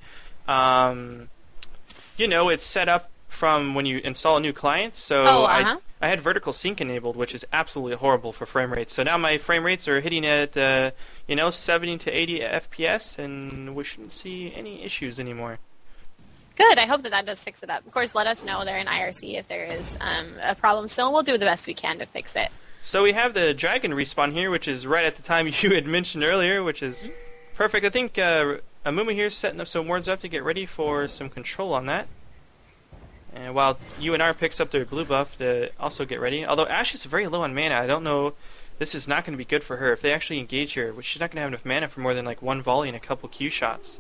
it's set up from when you install a new client. So I had vertical sync enabled, which is absolutely horrible for frame rates. So now my frame rates are hitting at, 70 to 80 FPS, and we shouldn't see any issues anymore. Good. I hope that does fix it up. Of course, let us know there in IRC if there is a problem still, and we'll do the best we can to fix it. So we have the dragon respawn here, which is right at the time you had mentioned earlier, which is perfect. I think Amumu here is setting up some wards up to get ready for some control on that. And while unR picks up their blue buff to also get ready. Although Ashe is very low on mana, I don't know. This is not going to be good for her. If they actually engage her, she's not going to have enough mana for more than like one volley and a couple Q shots.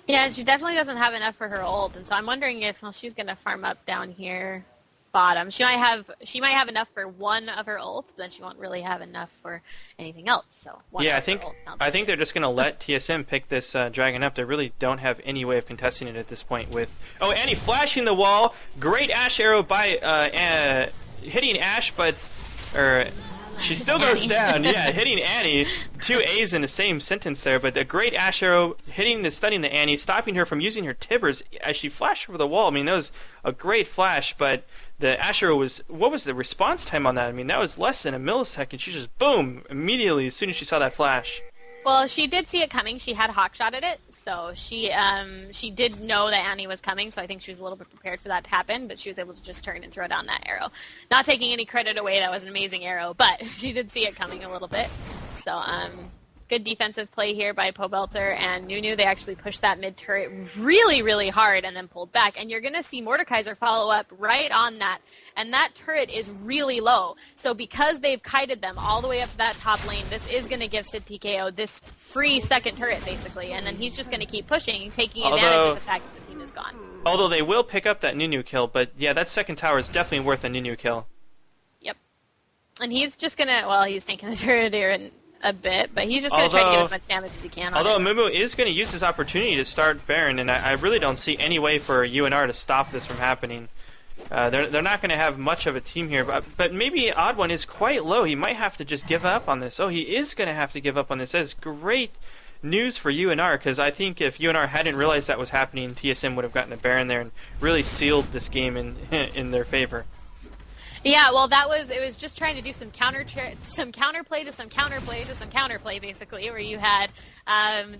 Yeah, she definitely doesn't have enough for her ult, and so I'm wondering if she's going to farm up down here bottom. She might have enough for one of her ults, but then she won't really have enough for anything else. So I think they're just going to let TSM pick this dragon up. They really don't have any way of contesting it at this point. Annie flashing the wall, great Ashe arrow by hitting Ashe, but she still goes down. Yeah, hitting Annie. Two A's in the same sentence there, but a great Ashe arrow stunning the Annie, stopping her from using her Tibbers as she flashed over the wall. That was a great flash, but the Ashe arrow what was the response time on that? That was less than a millisecond. She just, boom, immediately as soon as she saw that flash. Well, she did see it coming. She had hawkshot at it, so she did know that Annie was coming, so I think she was a little bit prepared for that to happen, but she was able to just turn and throw down that arrow. Not taking any credit away, that was an amazing arrow, but she did see it coming a little bit. So, Good defensive play here by Pobelter and Nunu. They actually pushed that mid turret really, really hard and then pulled back. And you're going to see Mordekaiser follow up right on that. And that turret is really low. So because they've kited them all the way up that top lane, this is going to give Sid TKO this free second turret, basically. And then he's just going to keep pushing, taking advantage of the fact that the team is gone. Although they will pick up that Nunu kill, but yeah, that second tower is definitely worth a Nunu kill. Yep. And he's just going to, well, he's taking the turret here and a bit, but he's just going to try to get as much damage as he can on Although it. Mumu is going to use this opportunity to start Baron, and I really don't see any way for unR to stop this from happening. They're not going to have much of a team here, but maybe Odd One is quite low. He might have to just give up on this. Oh, he is going to have to give up on this. That's great news for unR, because I think if unR hadn't realized that was happening, TSM would have gotten a Baron there and really sealed this game in their favor. Yeah, well, it was just trying to do some counterplay to some counterplay to some counterplay, basically, where you had,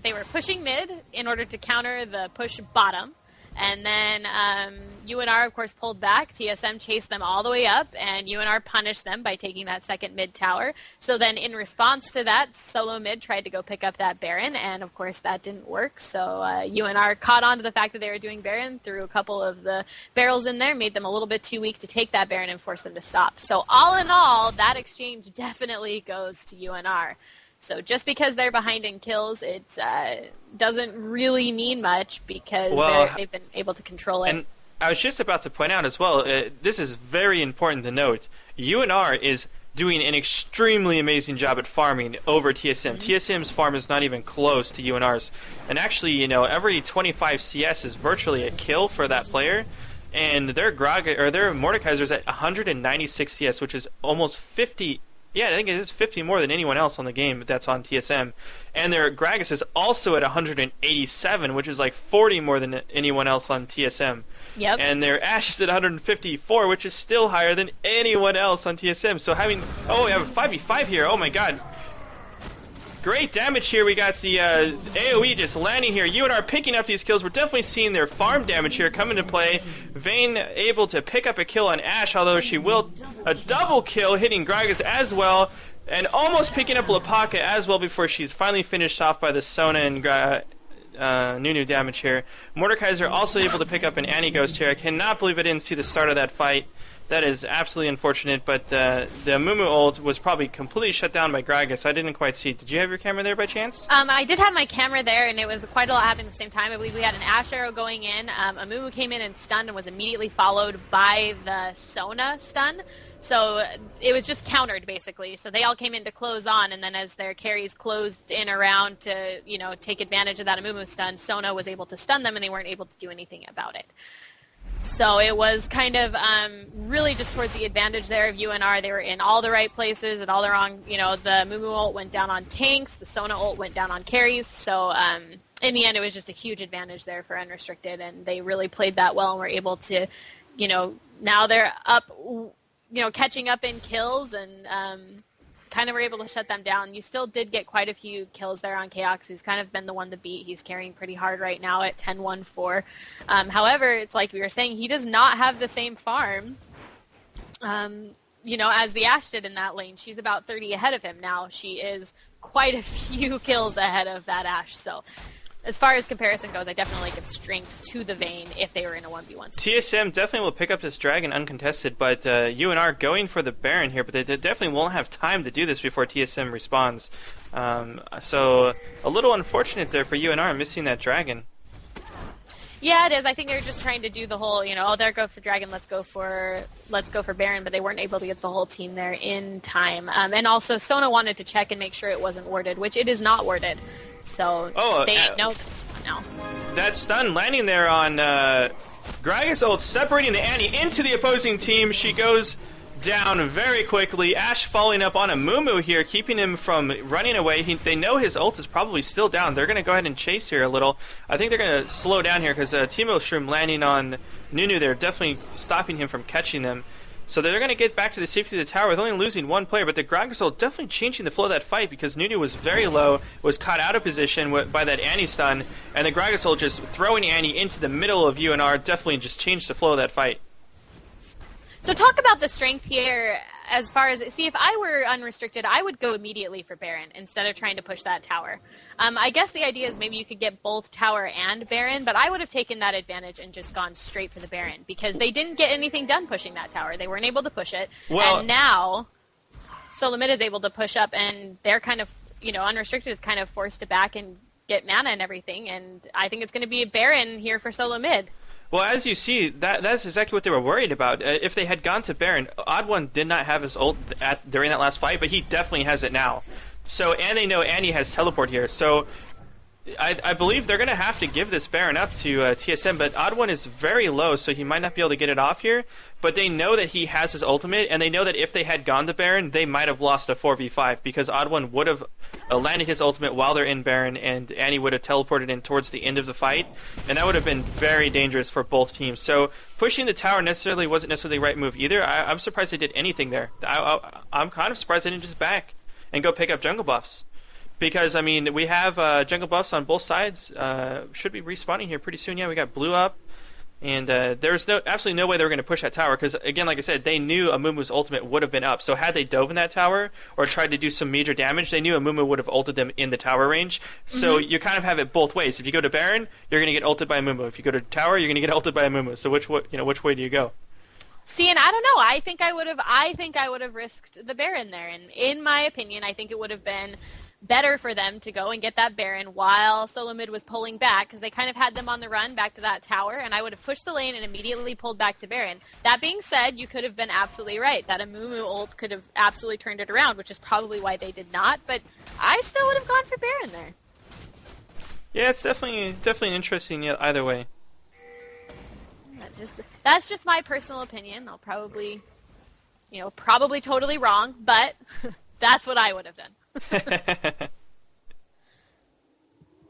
they were pushing mid in order to counter the push bottom, and then unR, of course, pulled back. TSM chased them all the way up, and unR punished them by taking that second mid tower. So then in response to that, solo mid tried to go pick up that Baron, and of course that didn't work. So unR caught on to the fact that they were doing Baron, threw a couple of the barrels in there, made them a little bit too weak to take that Baron and force them to stop. So all in all, that exchange definitely goes to unR. So just because they're behind in kills, it doesn't really mean much because they've been able to control it. And I was just about to point out as well, this is very important to note. unR is doing an extremely amazing job at farming over TSM. TSM's farm is not even close to unR's. And actually, every 25 CS is virtually a kill for that player. And their Mordekaiser's at 196 CS, which is almost 50. Yeah, I think it is 50 more than anyone else on the game that's on TSM. And their Grackis is also at 187, which is like 40 more than anyone else on TSM. Yep. And their Ashe is at 154, which is still higher than anyone else on TSM. So we have a 5v5 here. Oh my god. Great damage here. We got the AoE just landing here. unR picking up these kills. We're definitely seeing their farm damage here come into play. Vayne able to pick up a kill on Ashe, although she will a double kill hitting Grackis as well, and almost picking up Lapaka as well before she's finally finished off by the Sona and Nunu damage here. Mordekaiser also able to pick up an Annie Ghost here. I cannot believe I didn't see the start of that fight. That is absolutely unfortunate, but the Mumu ult was probably completely shut down by Grackis. I didn't quite see. Did you have your camera there by chance? I did have my camera there, and it was quite a lot happening at the same time. I believe we had an Ashe arrow going in. A Mumu came in and stunned and was immediately followed by the Sona stun. So it was just countered, basically. So they all came in to close on, and then as their carries closed in around to, take advantage of that Amumu stun, Sona was able to stun them, and they weren't able to do anything about it. So it was kind of really just towards the advantage there of unR. They were in all the right places and all the wrong, the Mumu ult went down on tanks, the Sona ult went down on carries. So in the end, it was just a huge advantage there for Unrestricted, and they really played that well and were able to, now they're up, catching up in kills and kind of were able to shut them down. You still did get quite a few kills there on Chaox, who's kind of been the one to beat. He's carrying pretty hard right now at 10-1-4. However, it's like we were saying, he does not have the same farm, as the Ashe did in that lane. She's about 30 ahead of him now. She is quite a few kills ahead of that Ashe. So as far as comparison goes, I definitely give strength to the Vayne if they were in a 1v1. TSM definitely will pick up this dragon uncontested, but unR going for the Baron here, but they definitely won't have time to do this before TSM responds. So a little unfortunate there for unR missing that dragon. Yeah, it is. I think they're just trying to do the whole, there go for dragon, let's go for Baron, but they weren't able to get the whole team there in time. And also, Sona wanted to check and make sure it wasn't warded, which it is not warded. So they know this one now. That stun landing there on Grackis ult, separating the Annie into the opposing team. She goes down very quickly. Ashe following up on a Mumu here, keeping him from running away. They know his ult is probably still down. They're going to go ahead and chase here a little. I think they're going to slow down here because Teemo Shroom landing on Nunu there, definitely stopping him from catching them. So they're going to get back to the safety of the tower with only losing one player, but the Grackis ult definitely changing the flow of that fight because Nunu was very low, was caught out of position by that Annie stun, and the Grackis ult just throwing Annie into the middle of unR definitely just changed the flow of that fight. So talk about the strength here. as far as, see, if I were unrestricted, I would go immediately for Baron instead of trying to push that tower. I guess the idea is maybe you could get both tower and Baron, but I would have taken that advantage and just gone straight for the Baron because they didn't get anything done pushing that tower. They weren't able to push it. Well, and now Solo Mid is able to push up, and they're kind of, unrestricted is kind of forced to back and get mana and everything, and I think it's going to be a Baron here for Solo Mid. Well, as you see, that's exactly what they were worried about. If they had gone to Baron, Odd1 did not have his ult during that last fight, but he definitely has it now. So, and they know Annie has teleport here, so I believe they're going to have to give this Baron up to TSM, but Odd1 is very low, so he might not be able to get it off here. But they know that he has his ultimate, and they know that if they had gone to Baron, they might have lost a 4v5, because Odd1 would have landed his ultimate while they're in Baron, and Annie would have teleported in towards the end of the fight, and that would have been very dangerous for both teams. So pushing the tower wasn't necessarily the right move either. I'm surprised they did anything there. I'm kind of surprised they didn't just back and go pick up jungle buffs. Because, I mean, we have jungle buffs on both sides. Should be respawning here pretty soon. Yeah, we got blue up. And there's absolutely no way they were going to push that tower. Because, again, like I said, they knew Amumu's ultimate would have been up. So had they dove in that tower or tried to do some major damage, they knew Amumu would have ulted them in the tower range. So you kind of have it both ways. If you go to Baron, you're going to get ulted by Amumu. If you go to tower, you're going to get ulted by Amumu. So which way do you go? See, and I don't know. I think I would have risked the Baron there. And in my opinion, I think it would have been better for them to go and get that Baron while Solo Mid was pulling back, because they kind of had them on the run back to that tower, and I would have pushed the lane and immediately pulled back to Baron. That being said, you could have been absolutely right. That Amumu ult could have absolutely turned it around, which is probably why they did not, but I still would have gone for Baron there. Yeah, it's definitely interesting either way. That's just my personal opinion. I'll probably totally wrong, but that's what I would have done.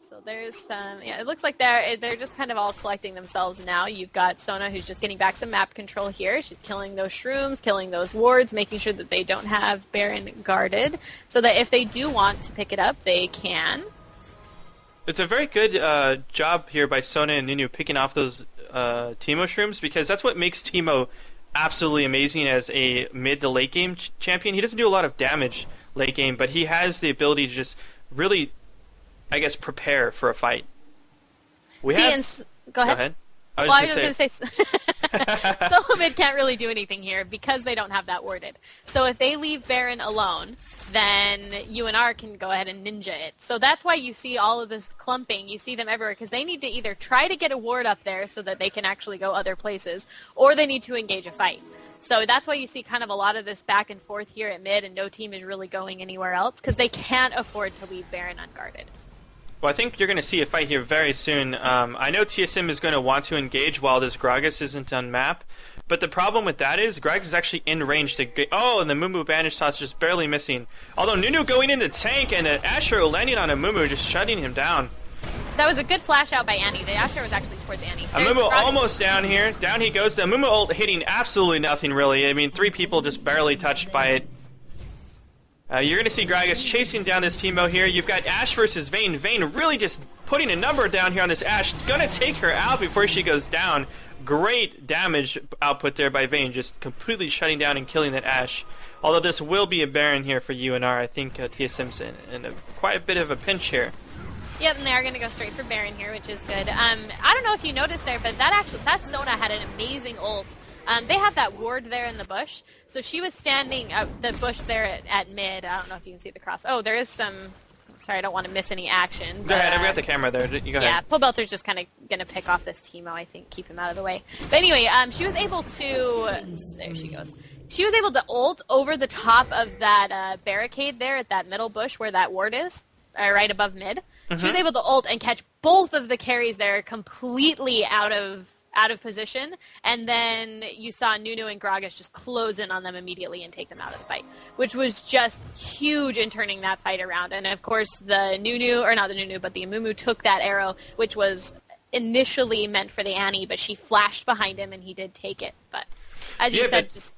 So there's some, it looks like they're just kind of all collecting themselves now. You've got Sona, who's just getting back some map control here. She's killing those shrooms, killing those wards, making sure that they don't have Baron guarded, so that if they do want to pick it up, they can. It's a very good job here by Sona and Nunu picking off those Teemo shrooms, because that's what makes Teemo absolutely amazing as a mid to late game champion. He doesn't do a lot of damage late game, but he has the ability to just really, I guess, prepare for a fight. Go ahead. I was just going to say, Solo Mid can't really do anything here because they don't have that warded. So if they leave Baron alone, then unR can go ahead and ninja it. So that's why you see all of this clumping. You see them everywhere because they need to either try to get a ward up there so that they can actually go other places, or they need to engage a fight. So that's why you see kind of a lot of this back and forth here at mid, and no team is really going anywhere else because they can't afford to leave Baron unguarded. Well, I think you're going to see a fight here very soon. I know TSM is going to want to engage while this Grackis isn't on map, but the problem with that is Grackis is actually in range to get... Oh, and the Mumu Banish Toss just barely missing. Although Nunu going in the tank and the Asher landing on a Mumu, just shutting him down. That was a good flash out by Annie. The Asher was actually towards Annie. Amumu almost down here. Down he goes. The Amumu ult hitting absolutely nothing, really. I mean, 3 people just barely touched by it. You're going to see Grackis chasing down this Teemo here. You've got Ashe versus Vayne. Vayne really just putting a number down here on this Ashe. Going to take her out before she goes down. Great damage output there by Vayne, just completely shutting down and killing that Ashe. Although this will be a Baron here for unR. I think TSM's in quite a bit of a pinch here. Yep, and they are going to go straight for Baron here, which is good. I don't know if you noticed there, but that Sona had an amazing ult. They have that ward there in the bush, so she was standing the bush there at mid. I don't know if you can see the cross. Oh, there is some... Sorry, I don't want to miss any action. Go ahead, I've got the camera there. You go ahead. Yeah, Pullbelter's just kind of going to pick off this Teemo, I think, keep him out of the way. But anyway, she was able to... There she goes. She was able to ult over the top of that barricade there at that middle bush where that ward is, right above mid. Mm-hmm. She was able to ult and catch both of the carries there completely out of position, and then you saw Nunu and Grackis just close in on them immediately and take them out of the fight, which was just huge in turning that fight around. And of course, the Amumu took that arrow, which was initially meant for the Annie, but she flashed behind him and he did take it. But as you said, just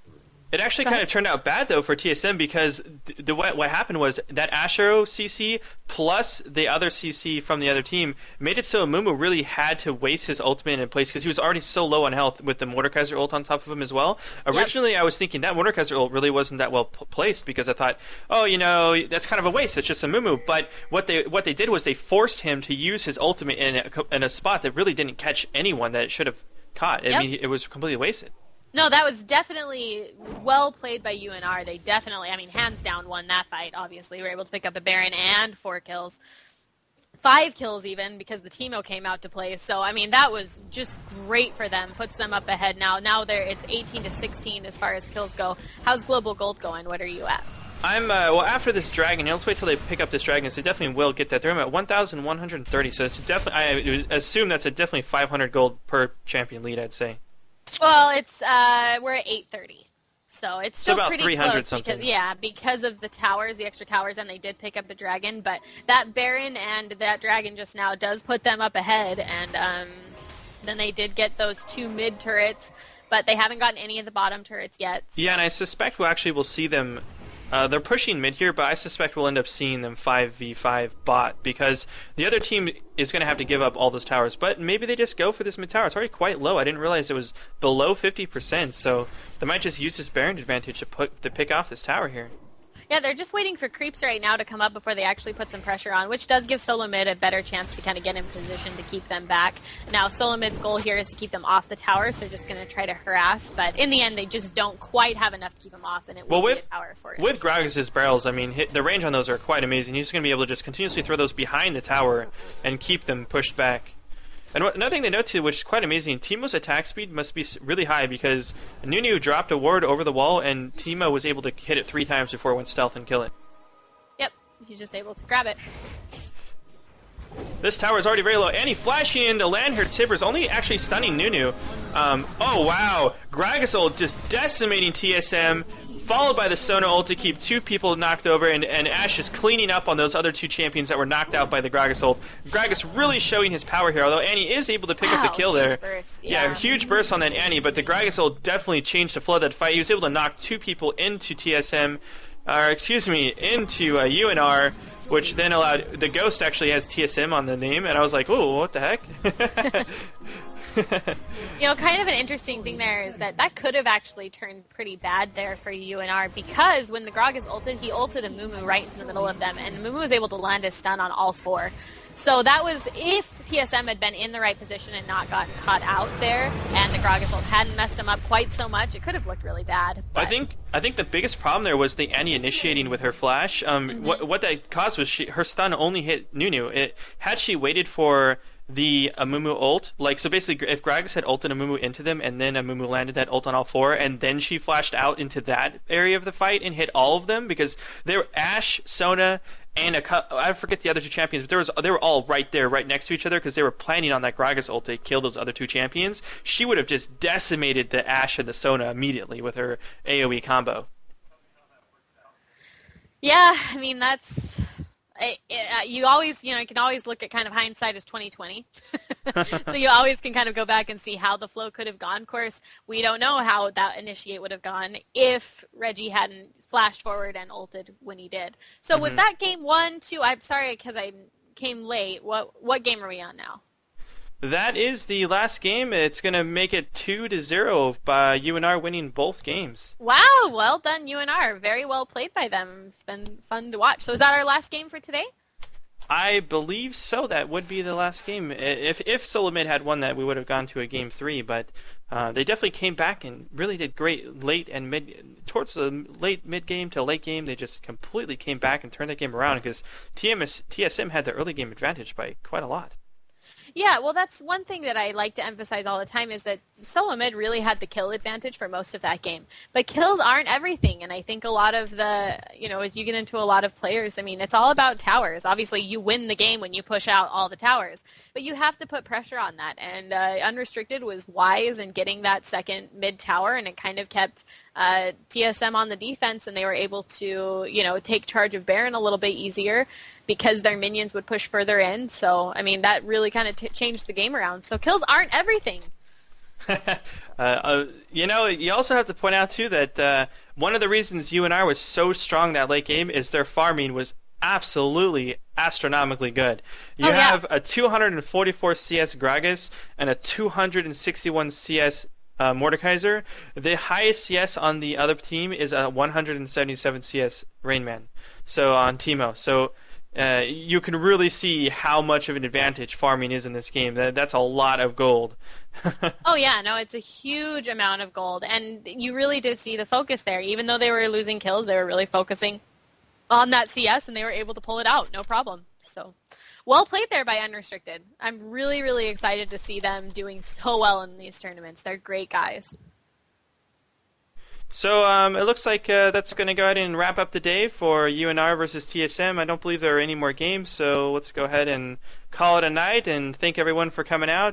It actually Go kind ahead. of turned out bad though for TSM because what happened was that Ashero CC plus the other CC from the other team made it so Mumu really had to waste his ultimate in place because he was already so low on health with the Mordekaiser ult on top of him as well. Yep. Originally, I was thinking that Mordekaiser ult really wasn't that well placed because I thought, oh, that's kind of a waste. It's just a Mumu. But what they did was they forced him to use his ultimate in a spot that really didn't catch anyone that it should have caught. I Yep. mean, it was completely wasted. No, that was definitely well played by unR. They definitely, I mean, hands down won that fight, obviously. We were able to pick up a Baron and 4 kills. 5 kills even, because the Teemo came out to play. So, I mean, that was just great for them. Puts them up ahead now. Now it's 18-16 as far as kills go. How's Global Gold going? What are you at? I'm well after this dragon. Let's wait till they pick up this dragon. Because they definitely will get that. They're at 1,130. So it's definitely. I assume that's a definitely 500 gold per champion lead. I'd say. Well, it's we're at 830. So it's still about pretty 300 close something. because of the towers, the extra towers, and they did pick up the dragon. But that Baron and that dragon just now does put them up ahead, and then they did get those 2 mid turrets, but they haven't gotten any of the bottom turrets yet. Yeah, and I suspect we'll see them. They're pushing mid here, but I suspect we'll end up seeing them 5v5 bot because the other team is going to have to give up all those towers. But maybe they just go for this mid tower. It's already quite low. I didn't realize it was below 50%, so they might just use this Baron advantage to pick off this tower here. Yeah, they're just waiting for creeps right now to come up before they actually put some pressure on, which does give Solo Mid a better chance to kind of get in position to keep them back. Now, Solo Mid's goal here is to keep them off the tower, so they're just going to try to harass, but in the end, they just don't quite have enough to keep them off, and it will be a tower for it. With Grackis' barrels, I mean, the range on those are quite amazing. He's going to be able to just continuously throw those behind the tower and keep them pushed back. And another thing to note too, which is quite amazing, Teemo's attack speed must be really high because Nunu dropped a ward over the wall and Teemo was able to hit it 3 times before it went stealth and kill it. Yep, he's just able to grab it. This tower is already very low. Annie flashing in to land her Tibbers, only actually stunning Nunu. Oh wow, Grackis ult just decimating TSM, followed by the Sona ult to keep 2 people knocked over, and Ash is cleaning up on those other 2 champions that were knocked out by the Grackis ult. Grackis really showing his power here, although Annie is able to pick up the kill there. Burst, yeah, huge burst on that Annie, but the Grackis ult definitely changed the flow of that fight. He was able to knock 2 people into TSM, into unR, which then allowed the Ghost actually has TSM on the name, and I was like, oh, what the heck? Kind of an interesting thing there is that could have actually turned pretty bad there for unR because when the Gragas ulted, he ulted a Mumu right into the middle of them, and Mumu was able to land a stun on all 4. So that was if TSM had been in the right position and not gotten caught out there, and the Gragas ult hadn't messed him up quite so much, it could have looked really bad. But... I think the biggest problem there was the Annie initiating with her flash. What that caused was her stun only hit Nunu. Had she waited for the Amumu ult, so basically if Gragas had ulted Amumu into them and then Amumu landed that ult on all 4 and then she flashed out into that area of the fight and hit all of them because they were Ashe, Sona, and I forget the other 2 champions, but they were all right there, right next to each other because they were planning on that Gragas ult to kill those other 2 champions. She would have just decimated the Ashe and the Sona immediately with her AoE combo. Yeah, I mean that's... you always, you can always look at kind of hindsight as 2020. So you always can kind of go back and see how the flow could have gone. Of course, we don't know how that initiate would have gone if Reggie hadn't flashed forward and ulted when he did. So was that game 1, 2? I'm sorry because I came late. What game are we on now? That is the last game. It's going to make it 2-0 by unR winning both games. Wow, well done unR. Very well played by them. It's been fun to watch. So is that our last game for today? I believe so. That would be the last game. If Solo Mid had won that, we would have gone to a game 3, but they definitely came back and really did great late and mid. Towards the late mid game to late game, they just completely came back and turned that game around because TSM had the early game advantage by quite a lot. Yeah, well, that's one thing that I like to emphasize all the time is that Solo Mid really had the kill advantage for most of that game. But kills aren't everything, and I think a lot of the, as you get into a lot of players, I mean, it's all about towers. Obviously, you win the game when you push out all the towers, but you have to put pressure on that, and Unrestricted was wise in getting that second mid tower, and it kind of kept TSM on the defense, and they were able to, take charge of Baron a little bit easier because their minions would push further in. So, I mean, that really kind of changed the game around. So kills aren't everything. You also have to point out too that one of the reasons unR was so strong that late game is their farming was absolutely astronomically good. You Oh yeah. have a 244 CS Grackis and a 261 CS Mordekaiser. The highest CS on the other team is a 177 CS Rainman. So on Teemo. So you can really see how much of an advantage farming is in this game. That's a lot of gold. Oh yeah, no, it's a huge amount of gold, and you really did see the focus there. Even though they were losing kills, they were really focusing on that CS, and they were able to pull it out, no problem. So, well played there by Unrestricted. I'm really, really excited to see them doing so well in these tournaments. They're great guys. So it looks like that's going to go ahead and wrap up the day for unR versus TSM. I don't believe there are any more games, so let's go ahead and call it a night and thank everyone for coming out.